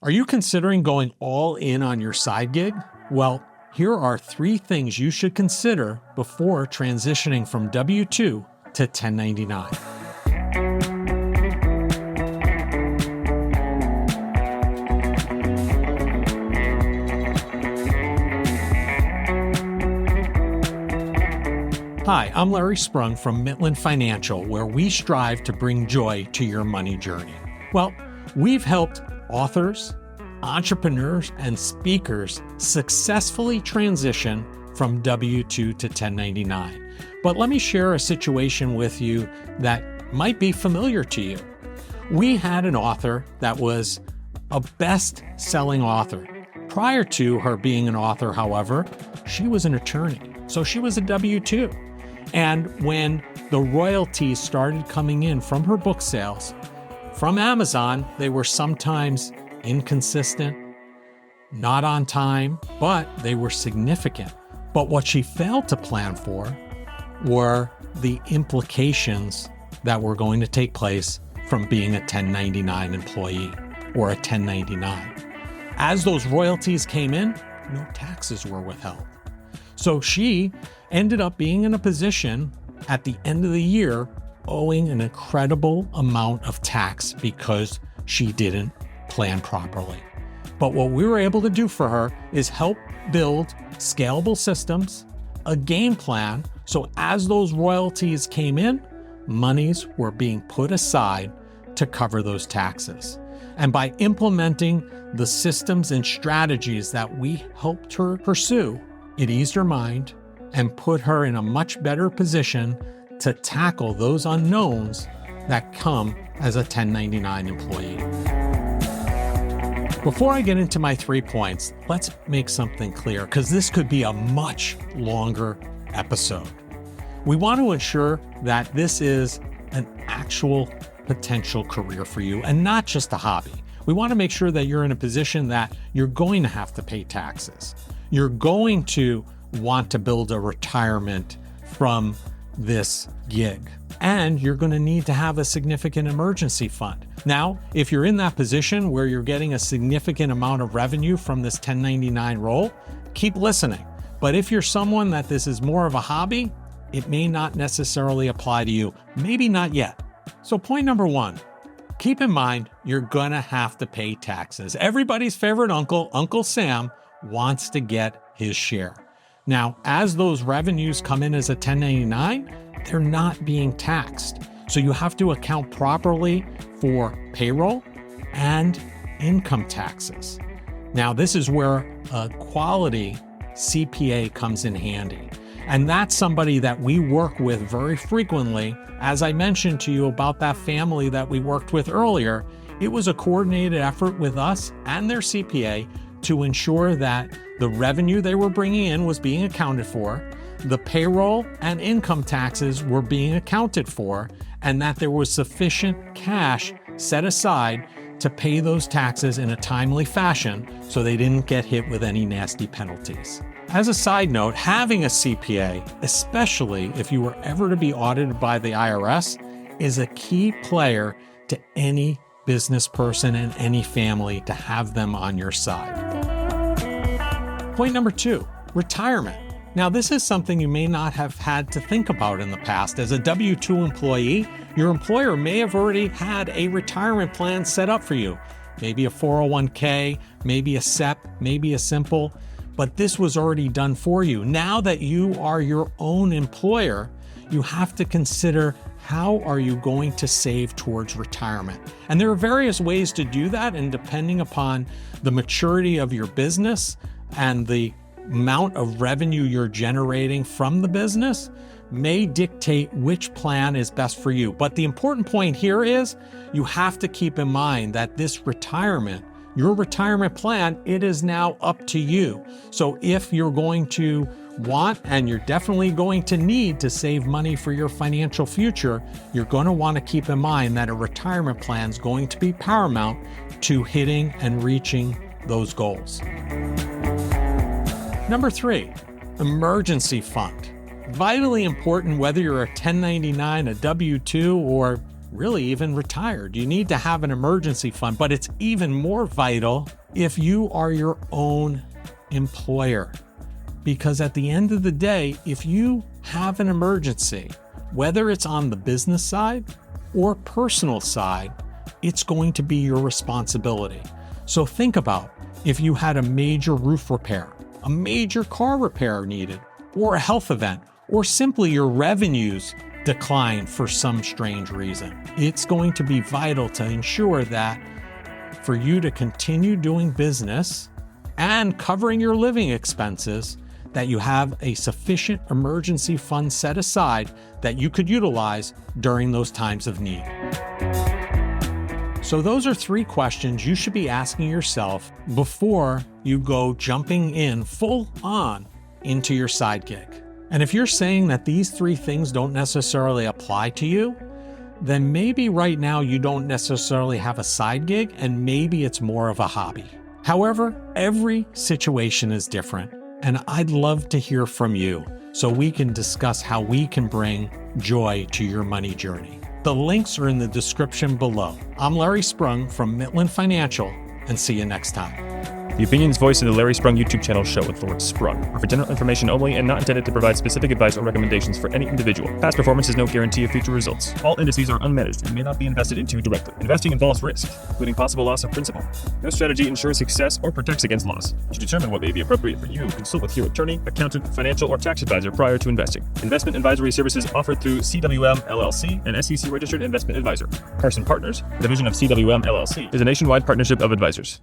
Are you considering going all in on your side gig? Well, here are 3 things you should consider before transitioning from W-2 to 1099. Hi, I'm Larry Sprung from Mitlin Financial, where we strive to bring joy to your money journey. Well, we've helped authors, entrepreneurs, and speakers successfully transition from W-2 to 1099. But let me share a situation with you that might be familiar to you. We had an author that was a best-selling author. Prior to her being an author, however, she was an attorney, so she was a W-2. And when the royalties started coming in from her book sales, from Amazon, they were sometimes inconsistent, not on time, but they were significant. But what she failed to plan for were the implications that were going to take place from being a 1099 employee or a 1099. As those royalties came in, no taxes were withheld. So she ended up being in a position at the end of the year owing an incredible amount of tax because she didn't plan properly. But what we were able to do for her is help build scalable systems, a game plan, so as those royalties came in, monies were being put aside to cover those taxes. And by implementing the systems and strategies that we helped her pursue, it eased her mind and put her in a much better position to tackle those unknowns that come as a 1099 employee. Before I get into my 3 points, let's make something clear, because this could be a much longer episode. We want to ensure that this is an actual potential career for you and not just a hobby. We want to make sure that you're in a position that you're going to have to pay taxes. You're going to want to build a retirement from this gig, and you're going to need to have a significant emergency fund. Now, if you're in that position where you're getting a significant amount of revenue from this 1099 role, keep listening. But if you're someone that this is more of a hobby, it may not necessarily apply to you. Maybe not yet. So point number 1, keep in mind, you're going to have to pay taxes. Everybody's favorite uncle, Uncle Sam, wants to get his share. Now, as those revenues come in as a 1099, they're not being taxed. So you have to account properly for payroll and income taxes. Now, this is where a quality CPA comes in handy. And that's somebody that we work with very frequently. As I mentioned to you about that family that we worked with earlier, it was a coordinated effort with us and their CPA to ensure that the revenue they were bringing in was being accounted for, the payroll and income taxes were being accounted for, and that there was sufficient cash set aside to pay those taxes in a timely fashion so they didn't get hit with any nasty penalties. As a side note, having a CPA, especially if you were ever to be audited by the IRS, is a key player to any business person and any family to have them on your side. Point number 2, retirement. Now, this is something you may not have had to think about in the past. As a W-2 employee, your employer may have already had a retirement plan set up for you. Maybe a 401k, maybe a SEP, maybe a simple, but this was already done for you. Now that you are your own employer, you have to consider, how are you going to save towards retirement? And there are various ways to do that, and depending upon the maturity of your business and the amount of revenue you're generating from the business may dictate which plan is best for you. But the important point here is you have to keep in mind that this retirement, your retirement plan, it is now up to you. So if you're going to want, and you're definitely going to need to save money for your financial future, you're going to want to keep in mind that a retirement plan is going to be paramount to hitting and reaching those goals. Number 3, emergency fund. Vitally important whether you're a 1099, a W-2, or really even retired. You need to have an emergency fund, but it's even more vital if you are your own employer. Because at the end of the day, if you have an emergency, whether it's on the business side or personal side, it's going to be your responsibility. So think about if you had a major roof repair, a major car repair needed, or a health event, or simply your revenues decline for some strange reason. It's going to be vital to ensure that for you to continue doing business and covering your living expenses, that you have a sufficient emergency fund set aside that you could utilize during those times of need. So those are 3 questions you should be asking yourself before you go jumping in full on into your side gig. And if you're saying that these 3 things don't necessarily apply to you, then maybe right now you don't necessarily have a side gig and maybe it's more of a hobby. However, every situation is different, and I'd love to hear from you so we can discuss how we can bring joy to your money journey. The links are in the description below. I'm Larry Sprung from Mitlin Financial, and see you next time. The opinions voiced in the Larry Sprung YouTube channel show with Lord Sprung are for general information only and not intended to provide specific advice or recommendations for any individual. Past performance is no guarantee of future results. All indices are unmanaged and may not be invested into directly. Investing involves risk, including possible loss of principal. No strategy ensures success or protects against loss. To determine what may be appropriate for you, consult with your attorney, accountant, financial, or tax advisor prior to investing. Investment advisory services offered through CWM LLC, an SEC-registered investment advisor. Carson Partners, a division of CWM LLC, is a nationwide partnership of advisors.